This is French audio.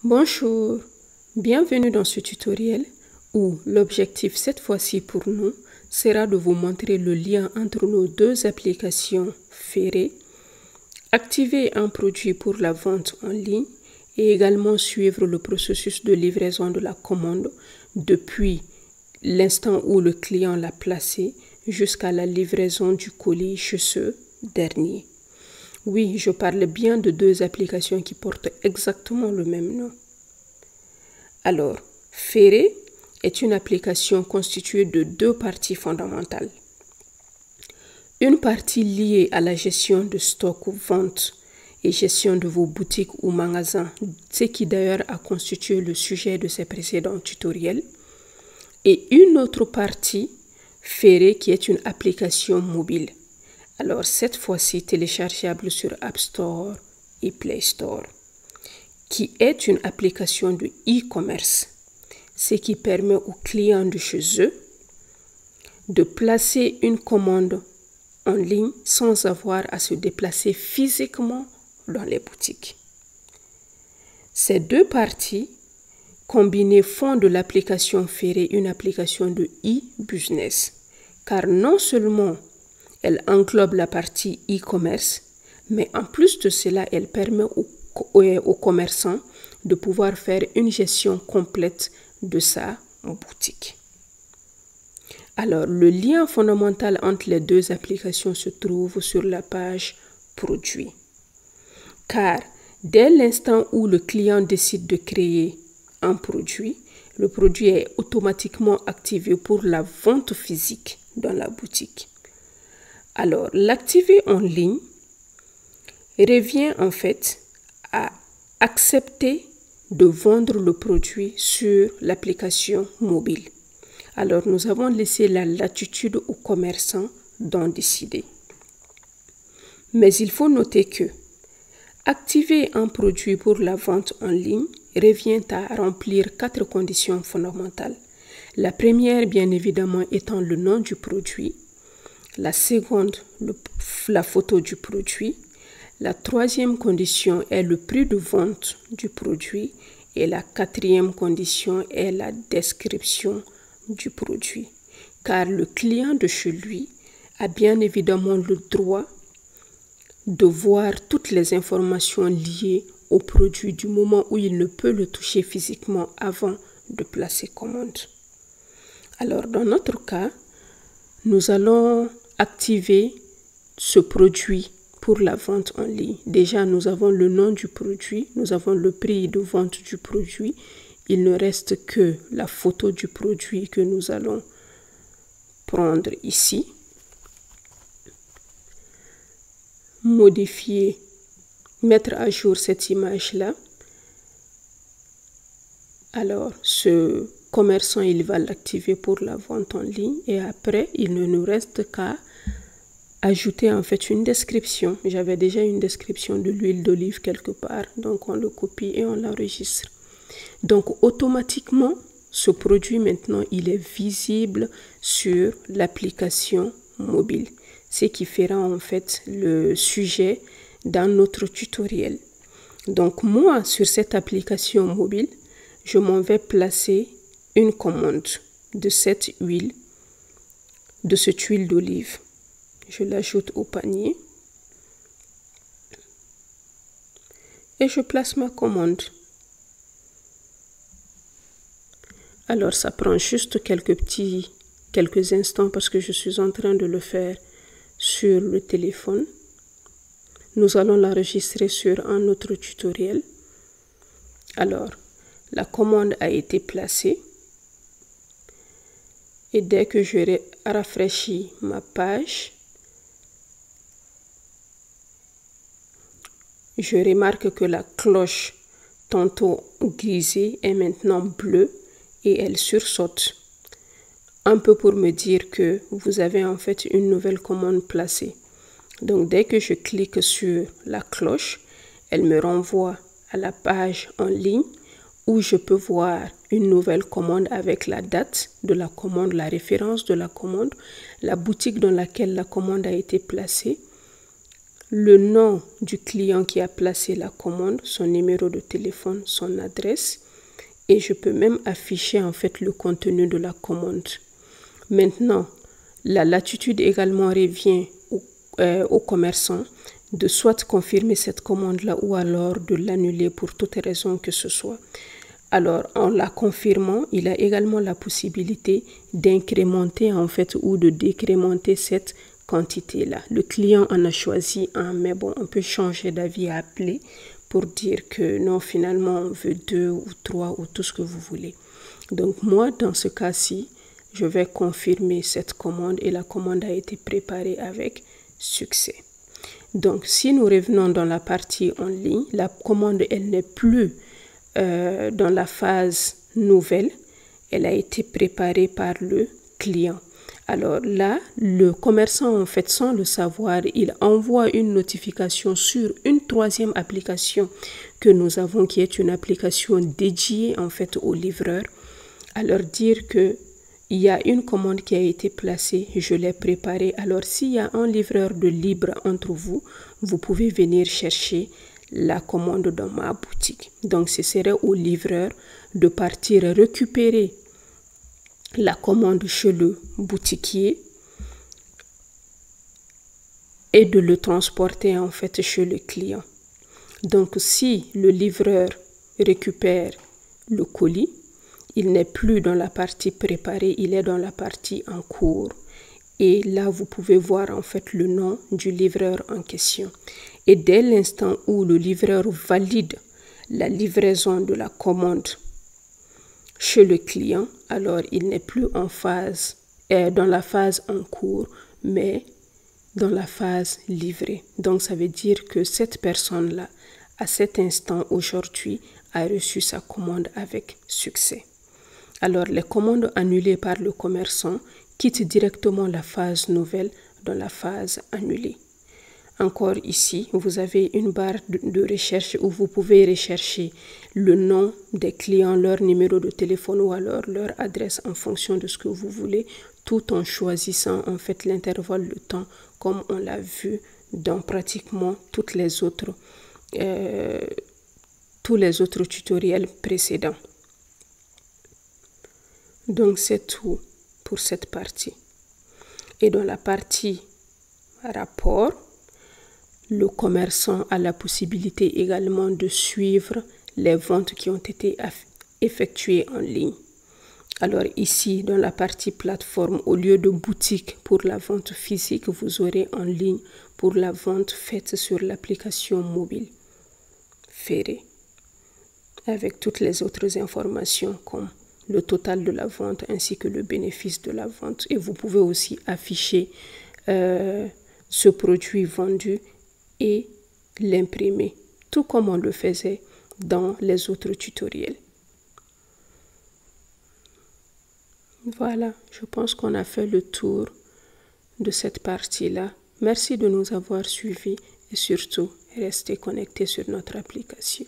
Bonjour, bienvenue dans ce tutoriel où l'objectif cette fois-ci pour nous sera de vous montrer le lien entre nos deux applications Ferré, activer un produit pour la vente en ligne et également suivre le processus de livraison de la commande depuis l'instant où le client l'a placé jusqu'à la livraison du colis chez ce dernier. Oui, je parle bien de deux applications qui portent exactement le même nom. Alors, Ferré est une application constituée de deux parties fondamentales. Une partie liée à la gestion de stock ou vente et gestion de vos boutiques ou magasins, ce qui d'ailleurs a constitué le sujet de ces précédents tutoriels. Et une autre partie, Ferré, qui est une application mobile. Alors, cette fois-ci téléchargeable sur App Store et Play Store, qui est une application de e-commerce, ce qui permet aux clients de chez eux de placer une commande en ligne sans avoir à se déplacer physiquement dans les boutiques. Ces deux parties combinées font de l'application Ferré une application de e-business, car non seulement elle englobe la partie e-commerce, mais en plus de cela, elle permet aux commerçants de pouvoir faire une gestion complète de sa boutique. Alors, le lien fondamental entre les deux applications se trouve sur la page Produits. Car dès l'instant où le client décide de créer un produit, le produit est automatiquement activé pour la vente physique dans la boutique. Alors, l'activer en ligne revient en fait à accepter de vendre le produit sur l'application mobile. Alors, nous avons laissé la latitude aux commerçants d'en décider. Mais il faut noter que activer un produit pour la vente en ligne revient à remplir 4 conditions fondamentales. La première, bien évidemment, étant le nom du produit. La seconde, la photo du produit. La troisième condition est le prix de vente du produit. Et la quatrième condition est la description du produit. Car le client de chez lui a bien évidemment le droit de voir toutes les informations liées au produit du moment où il ne peut le toucher physiquement avant de placer commande. Alors, dans notre cas, nous allons activer ce produit pour la vente en ligne. Déjà, nous avons le nom du produit, nous avons le prix de vente du produit. Il ne reste que la photo du produit que nous allons prendre ici. Modifier, mettre à jour cette image-là. Alors, ce commerçant, il va l'activer pour la vente en ligne et après, il ne nous reste qu'à ajouter en fait une description. J'avais déjà une description de l'huile d'olive quelque part, donc on le copie et on l'enregistre. Donc, automatiquement, ce produit maintenant, il est visible sur l'application mobile, ce qui fera en fait le sujet dans notre tutoriel. Donc, moi, sur cette application mobile, je m'en vais placer une commande de cette huile d'olive. Je l'ajoute au panier et je place ma commande. Alors, ça prend juste quelques instants parce que je suis en train de le faire sur le téléphone. Nous allons l'enregistrer sur un autre tutoriel. Alors, la commande a été placée. Et dès que je rafraîchis ma page, je remarque que la cloche, tantôt grisée, est maintenant bleue et elle sursaute. Un peu pour me dire que vous avez en fait une nouvelle commande placée. Donc, dès que je clique sur la cloche, elle me renvoie à la page en ligne où je peux voir une nouvelle commande avec la date de la commande, la référence de la commande, la boutique dans laquelle la commande a été placée, le nom du client qui a placé la commande, son numéro de téléphone, son adresse, et je peux même afficher en fait le contenu de la commande. Maintenant, la latitude également revient au commerçant de soit confirmer cette commande-là ou alors de l'annuler pour toute raison que ce soit. Alors, en la confirmant, il a également la possibilité d'incrémenter en fait ou de décrémenter cette quantité-là. Le client en a choisi un, mais bon, on peut changer d'avis à appeler pour dire que non, finalement, on veut 2 ou 3 ou tout ce que vous voulez. Donc, moi, dans ce cas-ci, je vais confirmer cette commande et la commande a été préparée avec succès. Donc, si nous revenons dans la partie en ligne, la commande, elle n'est plus dans la phase nouvelle. Elle a été préparée par le client. Alors là, le commerçant, en fait, sans le savoir, il envoie une notification sur une troisième application que nous avons, qui est une application dédiée, en fait, aux livreurs, à leur dire que il y a une commande qui a été placée, je l'ai préparée. Alors, s'il y a un livreur de libre entre vous, vous pouvez venir chercher la commande dans ma boutique. Donc, ce serait au livreur de partir récupérer la commande chez le boutiquier et de le transporter en fait chez le client. Donc, si le livreur récupère le colis, il n'est plus dans la partie préparée, il est dans la partie en cours. Et là, vous pouvez voir en fait le nom du livreur en question. Et dès l'instant où le livreur valide la livraison de la commande chez le client, alors il n'est plus en phase, dans la phase en cours, mais dans la phase livrée. Donc, ça veut dire que cette personne-là, à cet instant aujourd'hui, a reçu sa commande avec succès. Alors, les commandes annulées par le commerçant quittent directement la phase nouvelle dans la phase annulée. Encore ici, vous avez une barre de recherche où vous pouvez rechercher le nom des clients, leur numéro de téléphone ou alors leur adresse en fonction de ce que vous voulez, tout en choisissant en fait l'intervalle de temps comme on l'a vu dans pratiquement tous les autres tutoriels précédents. Donc, c'est tout pour cette partie. Et dans la partie rapport, le commerçant a la possibilité également de suivre les ventes qui ont été effectuées en ligne. Alors ici, dans la partie plateforme, au lieu de boutique pour la vente physique, vous aurez en ligne pour la vente faite sur l'application mobile Ferré, avec toutes les autres informations comme le total de la vente ainsi que le bénéfice de la vente. Et vous pouvez aussi afficher ce produit vendu et l'imprimer, tout comme on le faisait dans les autres tutoriels. Voilà, je pense qu'on a fait le tour de cette partie-là. Merci de nous avoir suivis et surtout, restez connectés sur notre application.